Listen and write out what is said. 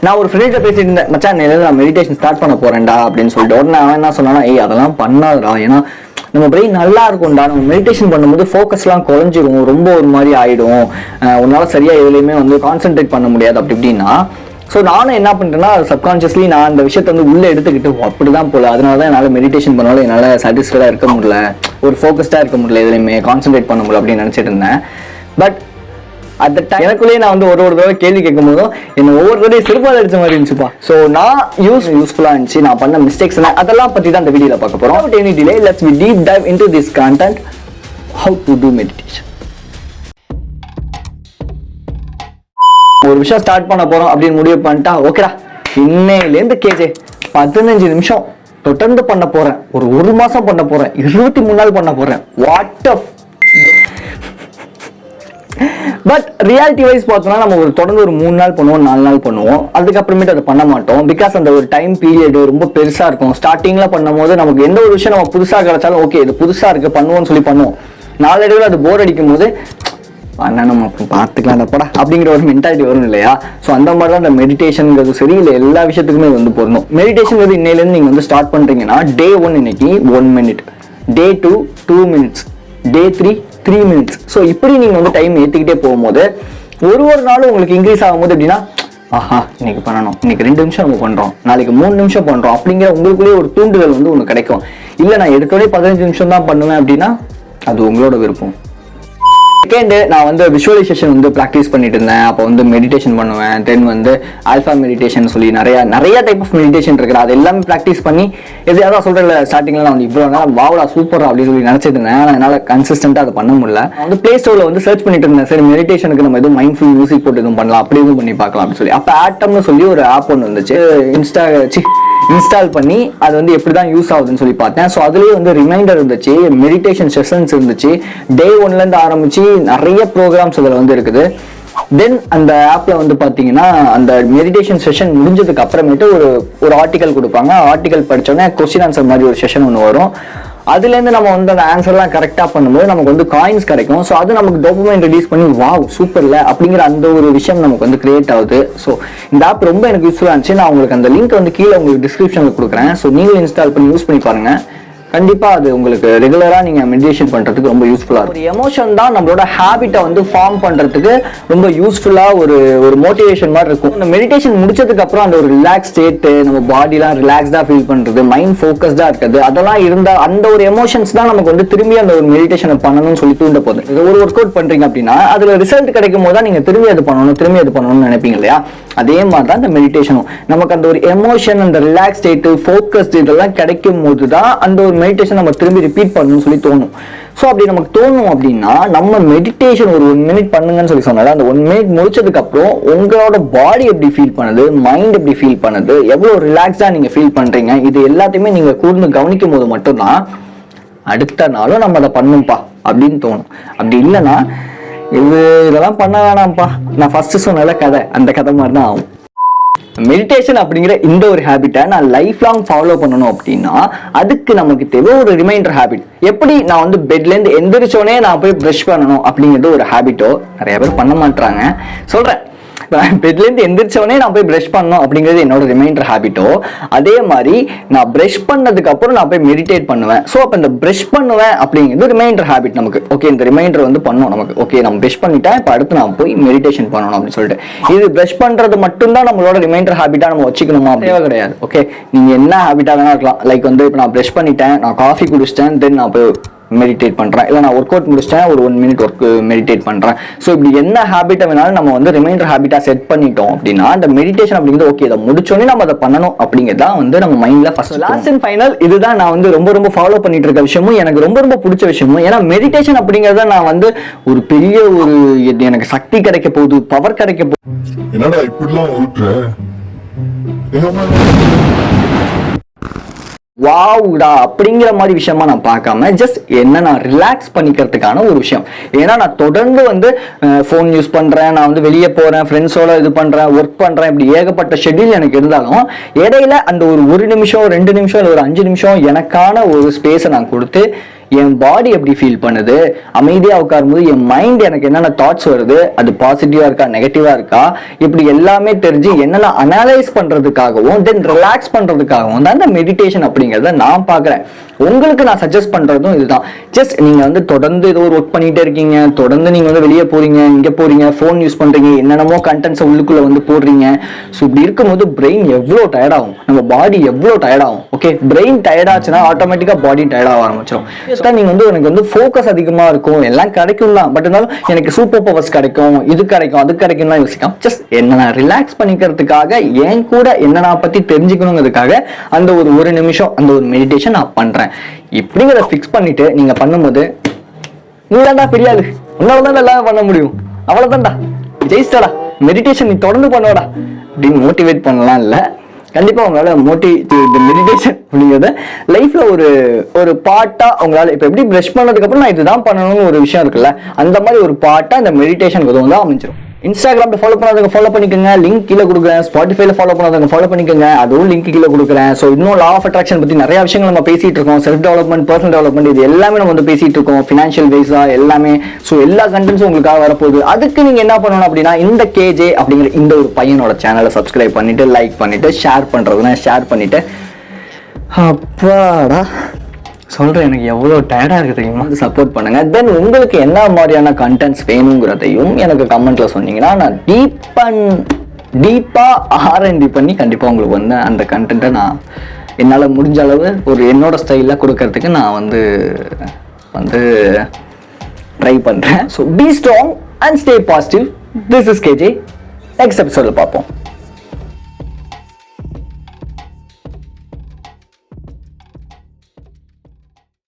நான் ஒரு ஃப்ரெண்ட்கிட்ட பேசிட்டு இருந்தேன், மச்சான் நான் மெடிடேஷன் ஸ்டார்ட் பண்ண போறேன்டா அப்படின்னு சொல்லிட்டு. உடனே அவன் என்ன சொன்னானா, அதெல்லாம் பண்ணாதடா, ஏன்னா நம்ம பிரெயின் நல்லா இருக்கும்டா, நம்ம மெடிடேஷன் பண்ணும்போது ஃபோக்கஸ்லாம் குறைஞ்சிரும், ரொம்ப ஒரு மாதிரி ஆயிடும், உன்னால சரியா எதுலையுமே வந்து கான்சென்ட்ரேட் பண்ண முடியாது அப்படி இப்படின்னா. ஸோ நானும் என்ன பண்ணுறேன்னா, சப்கான்ஷியஸ்லி நான் அந்த விஷயத்தை வந்து உள்ளே எடுத்துக்கிட்டு அப்படிதான் போல, அதனால தான் என்னால் மெடிடேஷன் பண்ணாலும் என்னால் சாட்டிஸ்ஃபைடாக இருக்க முடியல, ஒரு ஃபோக்கஸ்டாக இருக்க முடியல, எதுலையுமே கான்சென்ட்ரேட் பண்ண முடியல அப்படின்னு நினச்சிட்டு இருந்தேன். பட் அந்த எனக்குள்ளேயே நான் வந்து ஒரு தடவை கேள்வி கேட்கும் போதும் என்ன ஒவ்வொரு தடவையும் சிறுபாடு அடிச்ச மாதிரி இருந்துச்சுப்பா. ஸோ நான் யூஸ்ஃபுல்லாக இருந்துச்சு, நான் பண்ண மிஸ்டேக்ஸ் அதெல்லாம் பற்றி தான் இந்த வீடியோவில் பார்க்க போகிறோம். Without any delay, let's deep dive into this content, how to do meditation. ஒரு விஷயம் ஸ்டார்ட் பண்ண போறோம் அப்படின்னு முடிவு பண்ணிட்டா, ஓகேடா இன்னையிலேருந்து கேஜே 15 நிமிஷம் தொடர்ந்து பண்ண போறேன், ஒரு மாசம் பண்ண போறேன், 23 நாள் பண்ண போறேன், what up. But reality wise பார்த்தோம்னா நம்ம தொடர்ந்து ஒரு 3 நாள் பண்ணுவோம், 4 நாள் பண்ணுவோம், அதுக்கப்புறமேட்டு அதை பண்ண மாட்டோம். பிகாஸ் அந்த ஒரு டைம் பீரியட் ரொம்ப பெருசா இருக்கும். ஸ்டார்டிங்ல பண்ணும் போது நமக்கு எந்த ஒரு விஷயம் நம்ம புதுசா கிடைச்சாலும் ஓகே இது புதுசா இருக்கு பண்ணுவோம்னு சொல்லி பண்ணுவோம். நாளடைவில் அது போர் அடிக்கும் போது நம்ம பார்த்துக்கலாம் படா அப்படிங்கிற ஒரு மென்டாலிட்டி வரும் இல்லையா. ஸோ அந்த மாதிரி தான் இந்த மெடிடேஷனுங்கிறது சரி இல்லை எல்லா விஷயத்துக்குமே வந்து பொருந்தும். மெடிடேஷன் இன்னையிலேருந்து நீங்கள் வந்து ஸ்டார்ட் பண்ணுறீங்கன்னா, டே 1 இன்னைக்கு 1 minute, டே 2 2 minutes, டே 3 3 minutes. ஸோ இப்படி நீங்கள் வந்து டைம் ஏற்றிக்கிட்டே போகும்போது ஒரு நாளும் உங்களுக்கு இன்க்ரீஸ் ஆகும்போது எப்படின்னா, ஆஹா இன்னைக்கு பண்ணணும், இன்னைக்கு 2 நிமிஷம் நம்ம பண்ணுறோம், நாளைக்கு 3 நிமிஷம் பண்ணுறோம் அப்படிங்கிற உங்களுக்குள்ளேயே ஒரு தூண்டுதல் வந்து ஒன்று கிடைக்கும். இல்லை நான் எடுத்தோடனே 15 நிமிஷம் தான் பண்ணுவேன் அப்படின்னா அது உங்களோட விருப்பம். செகண்ட், நான் வந்து விஷுவலைசேஷன் வந்து ப்ராக்டிஸ் பண்ணிட்டு இருந்தேன். அப்போ வந்து மெடிடேஷன் பண்ணுவேன். தென் வந்து ஆல்ஃபா மெடிடேஷன் சொல்லி நிறைய டைப் ஆஃப் மெடிடேஷன் இருக்குது. அது எல்லாமே ப்ராக்டிஸ் பண்ணி எதையாவது சொல்கிறேன். ஸ்டார்டிங்கில் நான் வந்து இவ்வளோ நேரம் வாவடா சூப்பரா அப்படின்னு சொல்லி நினச்சிட்டு இருந்தேன். ஆனால் என்னால் கன்சிஸ்டண்டாக அதை பண்ண முடியல. நான் வந்து ப்ளே ஸ்டோரில் வந்து சர்ச் பண்ணிட்டு இருந்தேன், சரி மெடிடேஷனுக்கு நம்ம எதுவும் மைண்ட்ஃபுல் மியூசிக் போட்டு எதுவும் பண்ணலாம், அப்படி எதுவும் பண்ணி பார்க்கலாம் அப்படின்னு சொல்லி. அப்போ ஆட்டம்னு சொல்லி ஒரு ஆப் ஒன்று வந்துச்சு, இன்ஸ்டால் பண்ணி அது வந்து எப்படி தான் யூஸ் ஆகுதுன்னு சொல்லி பார்த்தேன். ஸோ அதுலேயே வந்து ரிமைண்டர் இருந்துச்சு, மெடிடேஷன் செஷன்ஸ் இருந்துச்சு, டே 1லேருந்து ஆரம்பிச்சு நிறைய ப்ரோக்ராம்ஸ் அதில் வந்து இருக்குது. தென் அந்த ஆப்ல வந்து பார்த்தீங்கன்னா அந்த மெடிடேஷன் செஷன் முடிஞ்சதுக்கு அப்புறமேட்டு ஒரு ஆர்டிக்கல் கொடுப்பாங்க. ஆர்டிக்கல் படித்தோன்னே கொஸ்டின் ஆன்சர் மாதிரி ஒரு செஷன் ஒன்று வரும். அதுலேருந்து நம்ம வந்து அந்த ஆன்சர்லாம் கரெக்டாக பண்ணும்போது நமக்கு வந்து காயின்ஸ் கிடைக்கும். ஸோ அது நமக்கு டோபமைன் ரிலீஸ் பண்ணி வாவ் சூப்பர்ல அப்படிங்கிற அந்த ஒரு விஷயம் நமக்கு வந்து கிரியேட் ஆகுது. ஸோ இந்த ஆப் ரொம்ப எனக்கு யூஸ்ஃபுல்லாக இருந்துச்சு. நான் உங்களுக்கு அந்த லிங்க் வந்து கீழே உங்களுக்கு டிஸ்கிரிப்ஷனில் கொடுக்குறேன். ஸோ நீங்களும் இன்ஸ்டால் பண்ணி யூஸ் பண்ணி பாருங்க. கண்டிப்பா அது உங்களுக்கு ரெகுலரா நீங்க மெடிடேஷன் பண்றதுக்கு ரொம்ப யூஸ்ஃபுல்லா இருக்கும். ஒரு எமோஷன் தான் நம்மளோட ஹாபிட்டை வந்து ஃபார்ம் பண்றதுக்கு ரொம்ப யூஸ்ஃபுல்லா ஒரு மோட்டிவேஷன் மாதிரி இருக்கும். இந்த மெடிடேஷன் முடிச்சதுக்கு அப்புறம் அந்த ஒரு ரிலாக்ஸ் ஸ்டேட், நம்ம பாடிலாம் ரிலாக்ஸ்டா ஃபீல் பண்றது, மைண்ட் ஃபோக்கஸ்டா இருக்குது, அதெல்லாம் இருந்தா அந்த ஒரு எமோஷன்ஸ் தான் நமக்கு வந்து திரும்பி அந்த ஒரு மெடிடேஷனை பண்ணணும்னு சொல்லி தூண்ட போகுது. ஒரு ஒர்க் அவுட் பண்றீங்க அப்படின்னா அதுல ரிசல்ட் கிடைக்கும் போது தான் நீங்க திரும்பி அது பண்ணணும்னு நினைப்பீங்க இல்லையா. அதே மாதிரி தான் இந்த மெடிடேஷனும் நமக்கு அந்த ஒரு எமோஷன், அந்த ரிலாக்ஸ் ஸ்டேட், ஃபோக்கஸ்ட் இதெல்லாம் கிடைக்கும் போது தான் அந்த ஒரு மெடிடேஷன் நம்ம திரும்பி ரிப்பீட் பண்ணணும்னு சொல்லி தோணும். ஸோ அப்படி நமக்கு தோணும் அப்படின்னா நம்ம மெடிடேஷன் ஒரு 1 minute பண்ணுங்கன்னு சொல்லி சொன்னால அந்த 1 minute முடிச்சதுக்கு அப்புறம் உங்களோட பாடி எப்படி ஃபீல் பண்ணுது, மைண்ட் எப்படி ஃபீல் பண்ணுது, எவ்வளவு ரிலாக்ஸா நீங்க ஃபீல் பண்றீங்க, இது எல்லாத்தையுமே நீங்க கூர்ந்து கவனிக்கும் போது மட்டும்தான் அடுத்த நாளும் நம்ம அதை பண்ணும்பா அப்படின்னு தோணும். அப்படி இல்லைன்னா இதெல்லாம் பண்ண வேணாம்ப்பா, நான் ஃபர்ஸ்ட் சொன்ன கதை அந்த கதை மாதிரி தான் ஆகும். மெடிடேஷன் அப்படிங்கிற இந்த ஒரு ஹேபிட்டை நான் லைஃப் லாங் ஃபாலோ பண்ணணும் அப்படின்னா அதுக்கு நமக்கு தேவை ஒரு ரிமைண்டர் ஹேபிட். எப்படி நான் வந்து பெட்லேருந்து எந்திரிச்சோடனே நான் போய் ப்ரஷ் பண்ணணும் அப்படிங்கிறது ஒரு ஹேபிட்டோ நிறைய பேர் பண்ண மாட்டாங்க. சொல்றேன், பெட்லேருந்து எந்திரிச்சவனே நான் போய் ப்ரஷ் பண்ணணும் அப்படிங்கிறது என்னோட ரிமைண்டர் ஹேபிட்டோ, அதே மாதிரி நான் ப்ரஷ் பண்ணதுக்கு அப்புறம் நான் போய் மெடிடேட் பண்ணுவேன். ஸோ அப்போ இந்த ப்ரஷ் பண்ணுவேன் அப்படிங்கிறது ரிமைண்டர் ஹேபிட் நமக்கு. ஓகே இந்த ரிமைண்டர் வந்து பண்ணணும் நமக்கு. ஓகே நம்ம ப்ரஷ் பண்ணிட்டேன், இப்போ அடுத்து நான் போய் மெடிடேஷன் பண்ணணும் அப்படின்னு சொல்லிட்டு. இது ப்ரஷ் பண்றது மட்டும்தான் நம்மளோட ரிமைண்டர் ஹேபிட்டா நம்ம வச்சுக்கணுமா? தேவை கிடையாது. ஓகே நீங்க என்ன ஹேபிட்டா வேணா இருக்கலாம். லைக் வந்து இப்போ நான் ப்ரஷ் பண்ணிட்டேன், நான் காஃபி குடிச்சிட்டேன், தென் நான் போய் மெடிடேட் பண்றேன், இல்லை நான் ஒர்க் அவுட் முடிச்சிட்டேன், ஒரு 1 minute ஒர்க் மெடிடேட் பண்றேன். ஸோ இப்படி என்ன ஹேபிட்டை வேணாலும் நம்ம வந்து ரிமைண்டர் ஹேபிட்டா செட் பண்ணிட்டோம் அப்படின்னா அந்த மெடிடேஷன் அப்படிங்கிறது ஓகே இதை முடிச்சோடனே நம்ம அதை பண்ணணும் அப்படிங்கிறதான் வந்து நம்ம மைண்ட்ல ஃபர்ஸ்ட். லாஸ்ட் அண்ட் ஃபைனல் இதுதான் நான் வந்து ரொம்ப ஃபாலோ பண்ணிட்டு இருக்க விஷயமும் எனக்கு ரொம்ப பிடிச்ச விஷயமும். ஏன்னா மெடிடேஷன் அப்படிங்கிறத நான் வந்து ஒரு பெரிய ஒரு எனக்கு சக்தி கிடைக்க போகுது, பவர் கிடைக்க போகுது. என்னடா இப்படிலாம் வாவுடா அப்படிங்கிற மாதிரி விஷயமா நான் பார்க்காம ஜஸ்ட் என்ன நான் ரிலாக்ஸ் பண்ணிக்கிறதுக்கான ஒரு விஷயம். ஏன்னா நான் தொடர்ந்து வந்து ஃபோன் யூஸ் பண்றேன், நான் வந்து வெளியே போறேன், ஃப்ரெண்ட்ஸோட இது பண்றேன், ஒர்க் பண்றேன், இப்படி ஏகப்பட்ட ஷெட்யூல் எனக்கு இருந்தாலும் இடையில அந்த ஒரு 1 நிமிஷம் 2 நிமிஷம் இல்லை ஒரு 5 நிமிஷம் எனக்கான ஒரு ஸ்பேஸை நான் கொடுத்து என் பாடி எப்படி ஃபீல் பண்ணுது, அமைதியாக உட்காரும்போது என் மைண்ட் எனக்கு என்னென்ன தாட்ஸ் வருது, அது பாசிட்டிவாக இருக்கா நெகட்டிவாக இருக்கா, இப்படி எல்லாமே தெரிஞ்சு என்னென்ன அனலைஸ் பண்ணுறதுக்காகவும் தென் ரிலாக்ஸ் பண்ணுறதுக்காகவும் தான் இந்த மெடிடேஷன் அப்படிங்கிறத நான் பார்க்குறேன். உங்களுக்கு நான் சஜஸ்ட் பண்ணுறதும் இதுதான். ஜஸ்ட் நீங்கள் வந்து தொடர்ந்து ஏதோ ஒரு ஒர்க் பண்ணிகிட்டே இருக்கீங்க, தொடர்ந்து நீங்கள் வந்து வெளியே போகிறீங்க, இங்கே போகிறீங்க, ஃபோன் யூஸ் பண்ணுறீங்க, என்னென்னமோ கண்டென்ட்ஸை உள்ளுக்குள்ளே வந்து போடுறீங்க. ஸோ இப்படி இருக்கும்போது பிரெயின் எவ்வளோ டயர்டாகும், நம்ம பாடி எவ்வளோ டயர்டாகும். ஓகே, பிரெயின் டயர்டாச்சுன்னா ஆட்டோமேட்டிக்காக பாடி டயர்டாக ஆரம்பிச்சிடும். நீங்கள் வந்து எனக்கு வந்து ஃபோக்கஸ் அதிகமாக இருக்கும், எல்லாம் கிடைக்கும் தான், பட் இருந்தாலும் எனக்கு சூப்பர் பவர்ஸ் கிடைக்கும், இது கிடைக்கும், அது கிடைக்கும் தான் யோசிக்கலாம். ஜஸ்ட் என்ன நான் ரிலாக்ஸ் பண்ணிக்கிறதுக்காக, என் கூட என்ன நான் பற்றி தெரிஞ்சுக்கணுங்கிறதுக்காக அந்த ஒரு நிமிஷம் அந்த ஒரு மெடிடேஷன் நான் பண்ணுறேன். இப்படிங்கிறத ஃபிக்ஸ் பண்ணிட்டு நீங்க பண்ணும்போது நீ தான்டா பெரியாது, உன்னாலதான் எல்லாம் பண்ண முடியும், அவ்வளவுதான்டா, ஜெயிஸ்டா, மெடிடேஷன் நீ தொடர்ந்து பண்ணுவடா அப்படின்னு மோட்டிவேட் பண்ணலாம். இல்ல, கண்டிப்பா உங்களால மெடிடேஷன் அப்படிங்கிறத லைஃப்ல ஒரு பார்ட்டா உங்களால இப்ப எப்படி பிரஷ் பண்ணதுக்கு அப்புறம் நான் இதுதான் பண்ணணும்னு ஒரு விஷயம் இருக்குல்ல, அந்த மாதிரி ஒரு பார்ட்டா இந்த மெடிடேஷன் உதவும் தான் அமைஞ்சிடும். இன்ஸ்டாகிராம்ல ஃபாலோ பண்ணாதவங்க ஃபாலோ பண்ணிக்கோங்க, லிங்க் கீழே கொடுக்குறேன். ஸ்பாட்டிஃபைல ஃபாலோ பண்ணாதவங்க ஃபாலோ பண்ணிக்கோங்க, அதுவும் லிங்க் கீழே கொடுக்குறேன். ஸோ இன்னும் லா ஆஃப் அட்ராக்ஷன் பத்தி நிறைய விஷயங்கள் நம்ம பேசிட்டு இருக்கோம். செல்ஃப் டெவலப்மெண்ட், பர்சனல் டெவலப்மெண்ட், இது எல்லாமே நம்ம வந்து பேசிட்டு இருக்கோம். ஃபினான்ஷியல் வைஸா எல்லாமே. ஸோ எல்லா கண்டென்ட்ஸும் உங்களுக்காக வரப்போகுது. அதுக்கு நீங்க என்ன பண்ணணும் அப்படின்னா, இந்த கேஜே அப்படிங்கிற இந்த ஒரு பையனோட சேனலை சப்ஸ்கிரைப் பண்ணிட்டு, லைக் பண்ணிட்டு, ஷேர் பண்றதுன்னா ஷேர் பண்ணிட்டு, அப்பாடா சொல்கிறேன், எனக்கு எவ்வளோ டயர்டாக இருக்குது தெரியுமா, சப்போர்ட் பண்ணுங்கள். தென் உங்களுக்கு என்ன மாதிரியான கண்டென்ட்ஸ் வேணுங்கிறதையும் எனக்கு கமெண்ட்டில் சொன்னீங்கன்னா நான் டீப்பாக ஆர்என்டி பண்ணி கண்டிப்பாக உங்களுக்கு வந்து அந்த கண்டென்ட்டை நான் என்னால் முடிஞ்ச அளவு ஒரு என்னோட ஸ்டைலில் கொடுக்கறதுக்கு நான் வந்து ட்ரை பண்ணுறேன். So be strong and stay positive. This is KJ. Next எபிசோடில் பார்ப்போம்.